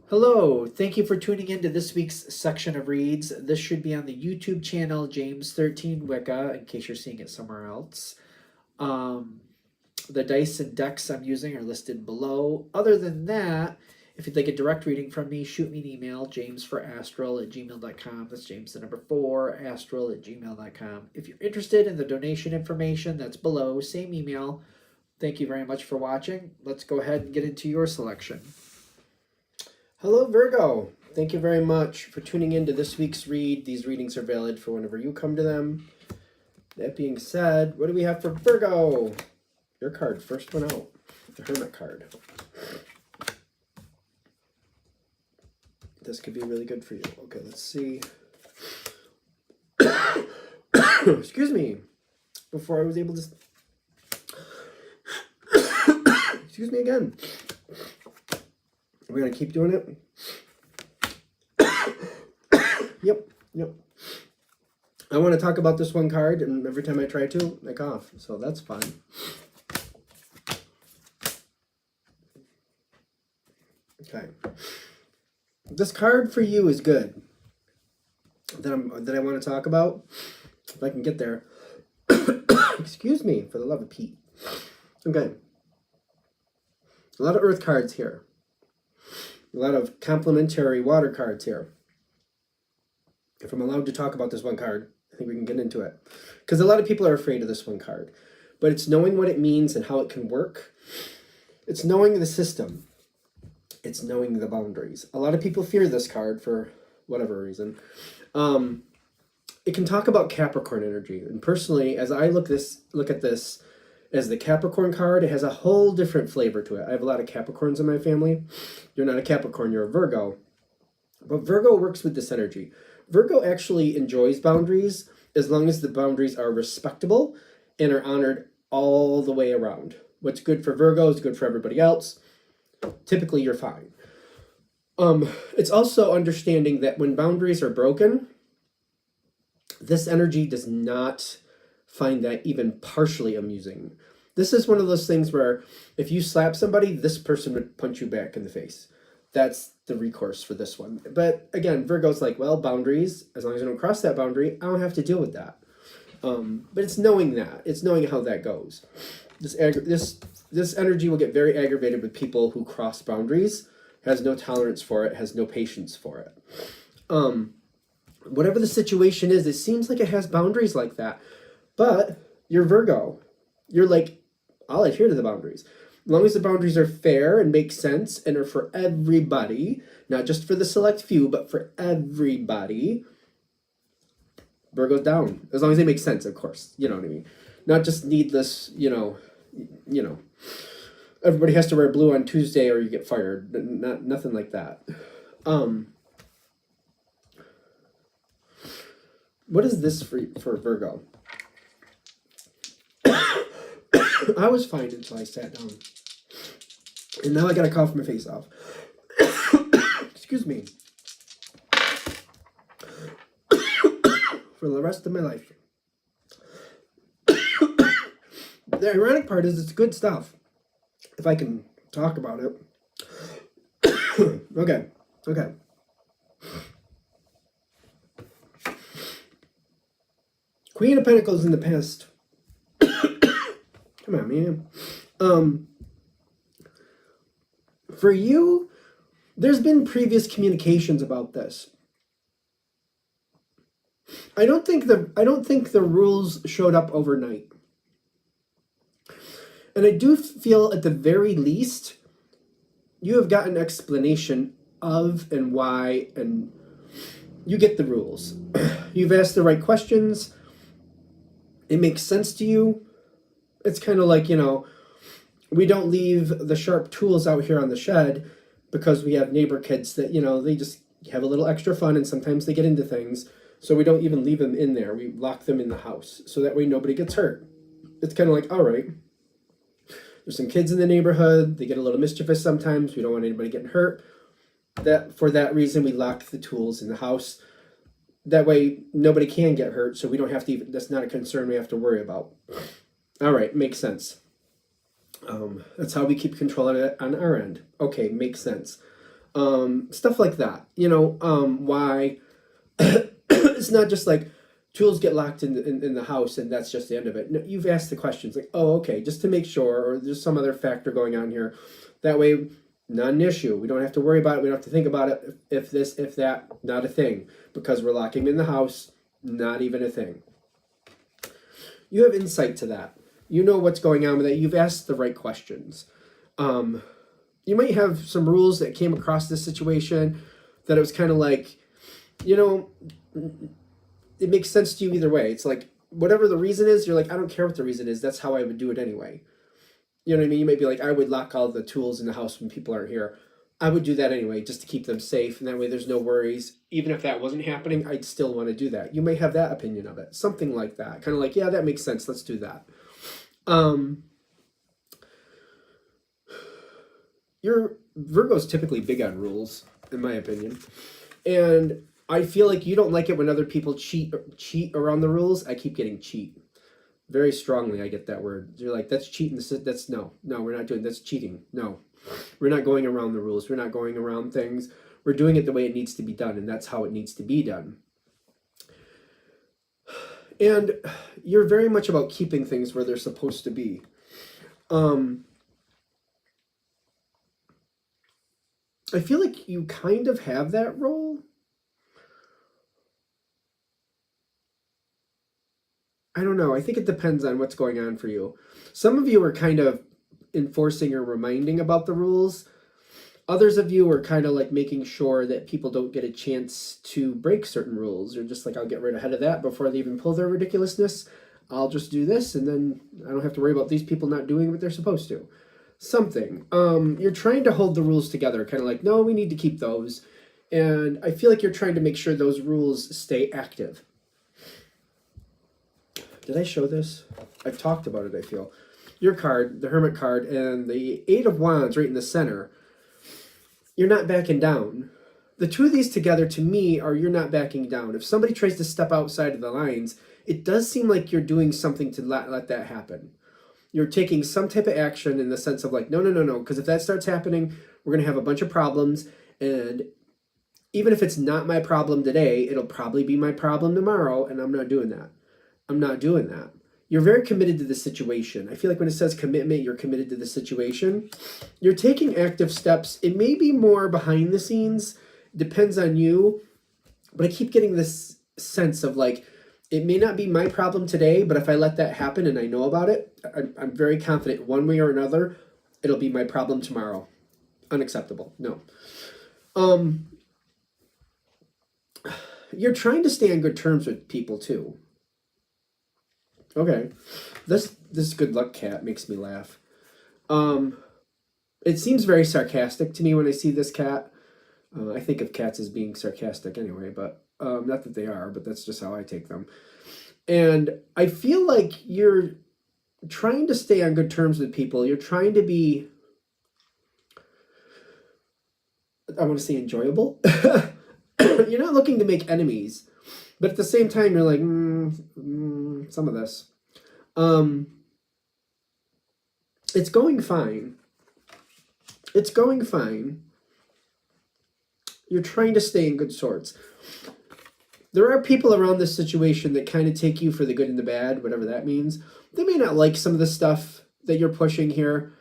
Hello, thank you for tuning in to this week's section of reads. This should be on the YouTube channel James13 Wicca, in case you're seeing it somewhere else. The dice and decks I'm using are listed below. Other than that, if you'd like a direct reading from me, shoot me an email, jamesforastral@gmail.com. That's James the number 4, astral@gmail.com. If you're interested in the donation information, that's below, same email. Thank you very much for watching. Let's go ahead and get into your selection. Hello, Virgo. Thank you very much for tuning in to this week's read. These readings are valid for whenever you come to them. That being said, what do we have for Virgo? Your card, first one out, the Hermit card. This could be really good for you. Okay, let's see. Excuse me. Before I was able to... Excuse me again. We're going to keep doing it. Yep. I want to talk about this one card, and every time I try to, I cough. So that's fine. Okay. This card for you is good. That I want to talk about. If I can get there. Excuse me, for the love of Pete. Okay. A lot of earth cards here. A lot of complementary water cards here. If I'm allowed to talk about this one card, I think we can get into it. Because a lot of people are afraid of this one card. But it's knowing what it means and how it can work. It's knowing the system. It's knowing the boundaries. A lot of people fear this card for whatever reason. It can talk about Capricorn energy. And personally, as I look at this as the Capricorn card, it has a whole different flavor to it. I have a lot of Capricorns in my family. You're not a Capricorn, you're a Virgo. But Virgo works with this energy. Virgo actually enjoys boundaries as long as the boundaries are respectable and are honored all the way around. What's good for Virgo is good for everybody else. Typically, you're fine. It's also understanding that when boundaries are broken, this energy does not find that even partially amusing. This is one of those things where if you slap somebody, this person would punch you back in the face. That's the recourse for this one. But again, Virgo's like, well, boundaries, as long as I don't cross that boundary, I don't have to deal with that. But it's knowing that. It's knowing how that goes. This energy will get very aggravated with people who cross boundaries, has no tolerance for it, has no patience for it. Whatever the situation is, it seems like it has boundaries like that. But you're Virgo. You're like, I'll adhere to the boundaries. As long as the boundaries are fair and make sense and are for everybody, not just for the select few, but for everybody, Virgo's down. As long as they make sense, of course. You know what I mean? Not just needless, you know, everybody has to wear blue on Tuesday or you get fired. Nothing like that. What is this for Virgo? I was fine until I sat down. And now I gotta cough my face off. Excuse me. For the rest of my life. The ironic part is it's good stuff. If I can talk about it. Okay. Queen of Pentacles in the past. Come on, man. For you, there's been previous communications about this. I don't think the rules showed up overnight. And I do feel at the very least, you have got an explanation of and why, and you get the rules. You've asked the right questions. It makes sense to you. It's kind of like, we don't leave the sharp tools out here on the shed because we have neighbor kids that, they just have a little extra fun and sometimes they get into things. So we don't even leave them in there. We lock them in the house so that way nobody gets hurt. It's kind of like, all right, there's some kids in the neighborhood. They get a little mischievous sometimes. We don't want anybody getting hurt. For that reason, we lock the tools in the house. That way nobody can get hurt. So we don't have to even, that's not a concern we have to worry about. All right, makes sense. That's how we keep control of it on our end. Okay, makes sense. Stuff like that. You know, why it's not just like tools get locked in the house and that's just the end of it. No, you've asked the questions like, oh, okay, just to make sure, or there's some other factor going on here. That way, not an issue. We don't have to worry about it. We don't have to think about it. If this, if that, not a thing. Because we're locking them in the house, not even a thing. You have insight to that. You know what's going on with that. You've asked the right questions. You might have some rules that came across this situation that it was kind of like, you know, it makes sense to you either way. It's like, whatever the reason is, you're like, I don't care what the reason is. That's how I would do it anyway. You know what I mean? You might be like, I would lock all the tools in the house when people aren't here. I would do that anyway, just to keep them safe. And that way there's no worries. Even if that wasn't happening, I'd still want to do that. You may have that opinion of it. Something like that. Kind of like, yeah, that makes sense. Let's do that. Your Virgo's typically big on rules, in my opinion. And I feel like you don't like it when other people cheat around the rules. I keep getting cheat. Very strongly, I get that word. You're like, that's cheating. That's no, we're not doing, that's cheating. No, we're not going around the rules. We're not going around things. We're doing it the way it needs to be done, and that's how it needs to be done. And you're very much about keeping things where they're supposed to be. I feel like you kind of have that role. I don't know. I think it depends on what's going on for you. Some of you are kind of enforcing or reminding about the rules. Others of you are kind of like making sure that people don't get a chance to break certain rules. You're just like, I'll get right ahead of that before they even pull their ridiculousness. I'll just do this, and then I don't have to worry about these people not doing what they're supposed to. Something. You're trying to hold the rules together, kind of like, no, we need to keep those. And I feel like you're trying to make sure those rules stay active. Did I show this? I've talked about it, I feel. Your card, the Hermit card, and the Eight of Wands right in the center. You're not backing down. The two of these together, to me, are you're not backing down. If somebody tries to step outside of the lines, it does seem like you're doing something to let that happen. You're taking some type of action in the sense of like, no, because if that starts happening, we're going to have a bunch of problems, and even if it's not my problem today, it'll probably be my problem tomorrow, and I'm not doing that. I'm not doing that. You're very committed to the situation. I feel like when it says commitment, you're committed to the situation. You're taking active steps. It may be more behind the scenes. Depends on you. But I keep getting this sense of like, it may not be my problem today, but if I let that happen and I know about it, I'm very confident one way or another, it'll be my problem tomorrow. Unacceptable. No. You're trying to stay on good terms with people too. Okay, this good luck cat makes me laugh. It seems very sarcastic to me when I see this cat. I think of cats as being sarcastic anyway, but not that they are, but that's just how I take them. And I feel like you're trying to stay on good terms with people. You're trying to be, I want to say enjoyable. You're not looking to make enemies. But at the same time, you're like, some of this. It's going fine. It's going fine. You're trying to stay in good sorts. There are people around this situation that kind of take you for the good and the bad, whatever that means. They may not like some of the stuff that you're pushing here,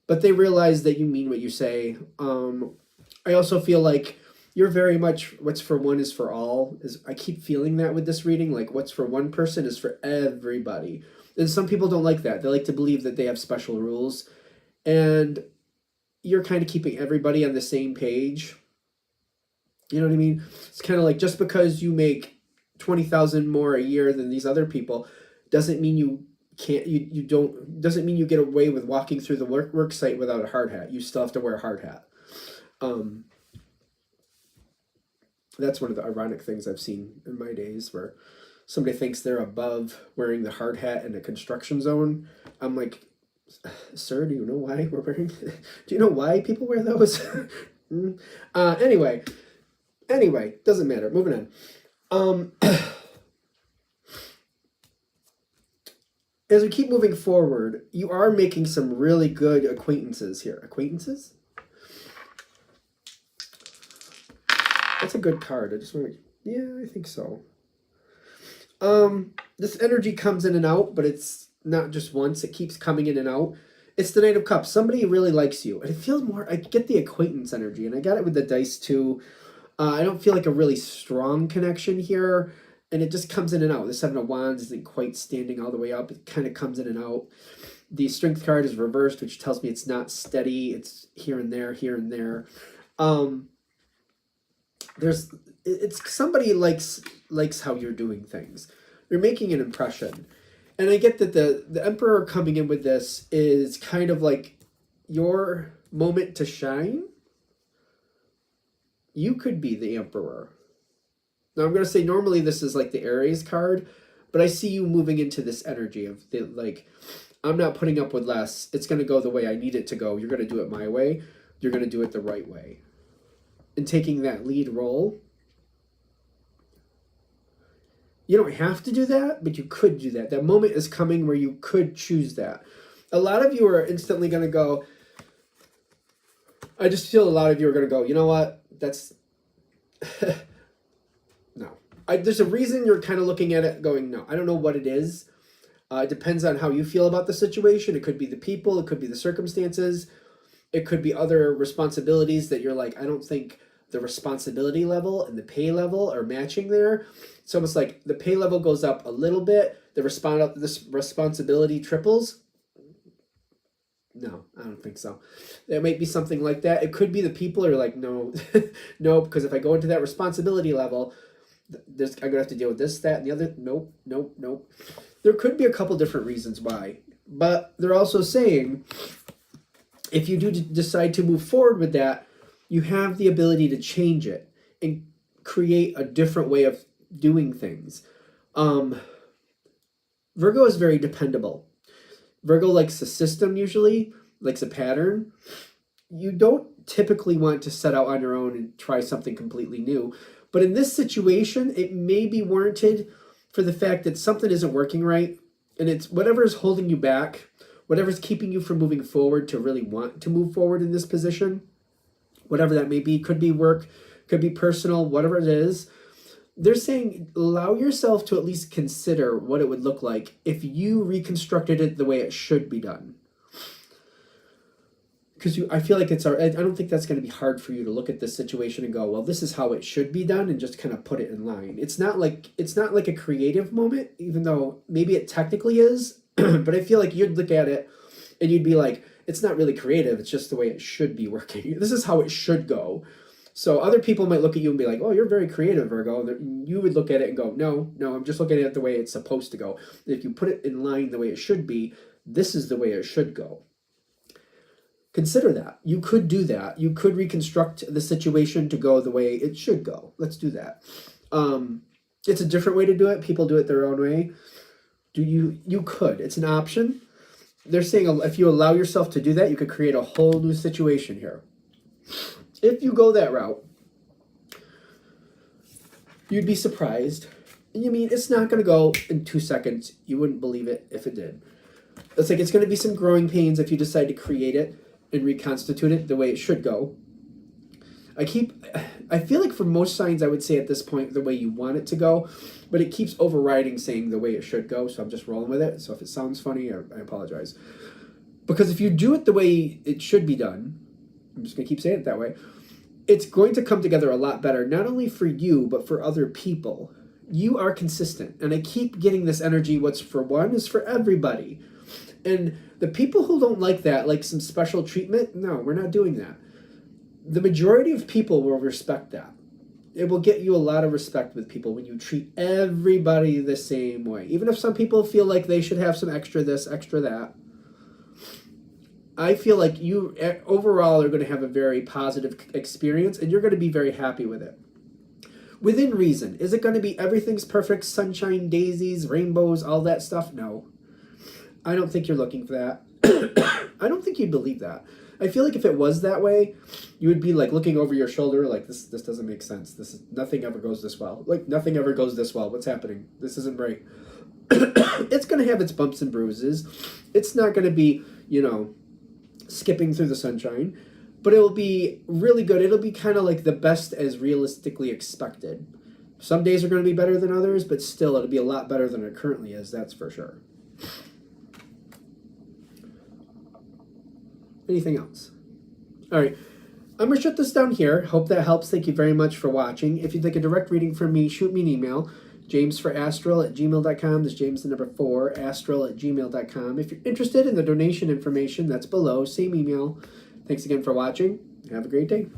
but they realize that you mean what you say. I also feel like you're very much what's for one is for all. I keep feeling that with this reading, like what's for one person is for everybody. And some people don't like that. They like to believe that they have special rules. And you're kind of keeping everybody on the same page. You know what I mean? It's kind of like just because you make 20,000 more a year than these other people doesn't mean you can't, doesn't mean you get away with walking through the work site without a hard hat. You still have to wear a hard hat. That's one of the ironic things I've seen in my days where somebody thinks they're above wearing the hard hat in a construction zone. I'm like, sir, do you know why we're wearing, do you know why people wear those? Anyway, doesn't matter. Moving on. As we keep moving forward, you are making some really good acquaintances here. Acquaintances? That's a good card. I just want to. Yeah, I think so. This energy comes in and out, but it's not just once. It keeps coming in and out. It's the Knight of Cups. Somebody really likes you, and it feels more. I get the acquaintance energy, and I got it with the dice too. I don't feel like a really strong connection here, and it just comes in and out. The Seven of Wands isn't quite standing all the way up. It kind of comes in and out. The Strength card is reversed, which tells me it's not steady. It's here and there, here and there. It's somebody likes how you're doing things. You're making an impression. And I get that the Emperor coming in with this is kind of like your moment to shine. You could be the Emperor. Now I'm going to say normally this is like the Aries card, but I see you moving into this energy of the, like, I'm not putting up with less. It's going to go the way I need it to go. You're going to do it my way. You're going to do it the right way. And taking that lead role. You don't have to do that, but you could do that. That moment is coming where you could choose that. A lot of you are instantly going to go, I just feel a lot of you are going to go, you know what? That's, no. There's a reason you're kind of looking at it going, no. I don't know what it is. It depends on how you feel about the situation. It could be the people. It could be the circumstances. It could be other responsibilities that you're like, I don't think the responsibility level and the pay level are matching there. It's almost like the pay level goes up a little bit. This responsibility triples. No, I don't think so. There might be something like that. It could be the people are like, no, no, because if I go into that responsibility level, I'm going to have to deal with this, that, and the other. Nope, nope, nope. There could be a couple different reasons why. But they're also saying, if you do decide to move forward with that, you have the ability to change it and create a different way of doing things. Virgo is very dependable. Virgo likes a system usually, likes a pattern. You don't typically want to set out on your own and try something completely new. But in this situation, it may be warranted for the fact that something isn't working right. And it's whatever is holding you back, whatever's keeping you from moving forward to really want to move forward in this position, whatever that may be, could be work, could be personal, whatever it is. They're saying allow yourself to at least consider what it would look like if you reconstructed it the way it should be done. Because I feel like I don't think that's going to be hard for you to look at this situation and go, well, this is how it should be done, and just kind of put it in line. It's not like a creative moment, even though maybe it technically is, but I feel like you'd look at it and you'd be like, it's not really creative, it's just the way it should be working. This is how it should go. So other people might look at you and be like, oh, you're very creative, Virgo. And you would look at it and go, no, I'm just looking at it the way it's supposed to go. If you put it in line the way it should be, this is the way it should go. Consider that. You could do that. You could reconstruct the situation to go the way it should go. Let's do that. It's a different way to do it. People do it their own way. You could. It's an option. They're saying if you allow yourself to do that, you could create a whole new situation here. If you go that route, you'd be surprised. I mean, it's not going to go in 2 seconds. You wouldn't believe it if it did. It's like it's going to be some growing pains if you decide to create it and reconstitute it the way it should go. I feel like for most signs, I would say at this point, the way you want it to go, but it keeps overriding saying the way it should go, so I'm just rolling with it. So if it sounds funny, I apologize. Because if you do it the way it should be done, I'm just going to keep saying it that way, it's going to come together a lot better, not only for you, but for other people. You are consistent, and I keep getting this energy, what's for one is for everybody. And the people who don't like that, like some special treatment, no, we're not doing that. The majority of people will respect that. It will get you a lot of respect with people when you treat everybody the same way. Even if some people feel like they should have some extra this, extra that. I feel like you overall are going to have a very positive experience and you're going to be very happy with it. Within reason. Is it going to be everything's perfect, sunshine, daisies, rainbows, all that stuff? No. I don't think you're looking for that. I don't think you'd believe that. I feel like if it was that way, you would be like looking over your shoulder like this doesn't make sense. Nothing ever goes this well. Like nothing ever goes this well. What's happening? This isn't right. It's going to have its bumps and bruises. It's not going to be, skipping through the sunshine, but it will be really good. It'll be kind of like the best as realistically expected. Some days are going to be better than others, but still it'll be a lot better than it currently is, that's for sure. Anything else? All right. I'm going to shut this down here. Hope that helps. Thank you very much for watching. If you'd like a direct reading from me, shoot me an email. jamesforastral@gmail.com. That's James the number 4, astral@gmail.com. If you're interested in the donation information, that's below. Same email. Thanks again for watching. Have a great day.